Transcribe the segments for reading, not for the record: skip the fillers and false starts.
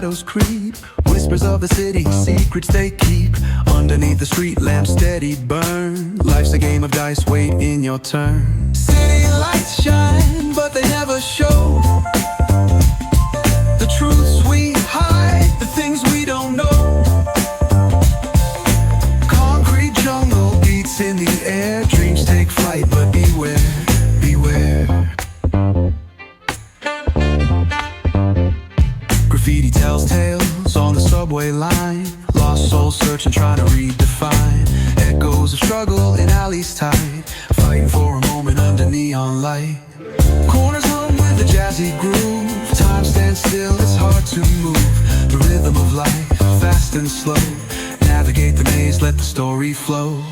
shadows creep. Whispers of the city, secrets they keep. Underneath the street lamp steady burn. Life's a game of dice, wait in your turn. City lights shine, but they never show the truths we hide, the things we don't know. Concrete jungle beats in the air. Dreams take flight, but beware, beware. Graffiti tells tales on the subway line. Lost souls searching, trying to redefine. Echoes of struggle in alleys tight, fighting for a moment under neon light. Corners hum with a jazzy groove. Time stands still, it's hard to move. The rhythm of life, fast and slow. Navigate the maze, let the story flow.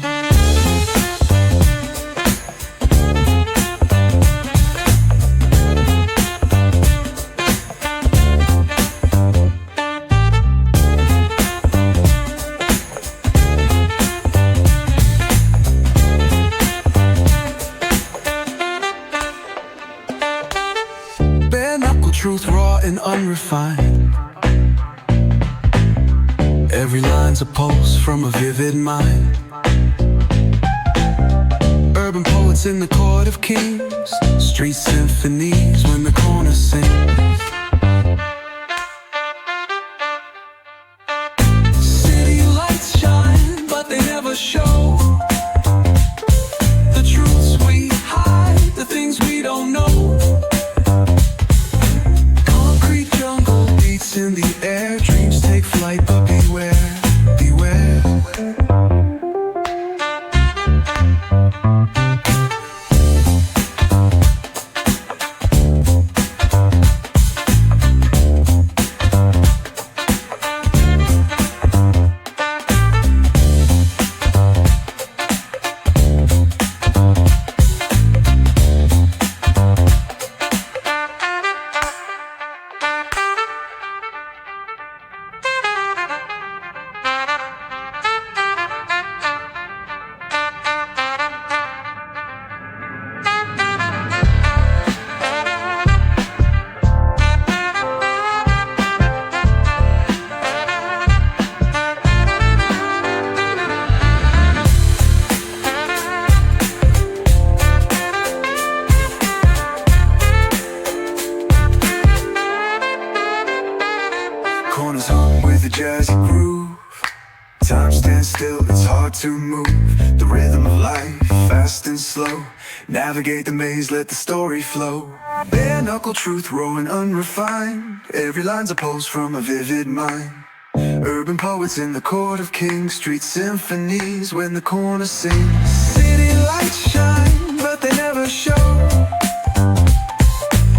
Truth raw and unrefined. Every line's a pulse from a vivid mind. Urban poets in the court of kings. Street symphonies when the corner sings. City lights shine, but they never show the truths we hide, the things we don't know. In the air, dreams take flight, but beware, beware. Corners hum with a jazzy groove. Time stands still, it's hard to move. The rhythm of life, fast and slow. Navigate the maze, let the story flow. Bare knuckle truth, raw and unrefined. Every line's a pulse from a vivid mind. Urban poets in the court of kings. Street symphonies when the corner sings. City lights shine, but they never show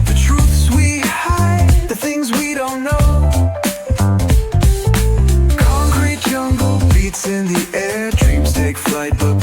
the truths we hide, the things we don't know. In the air, dreams take flight, but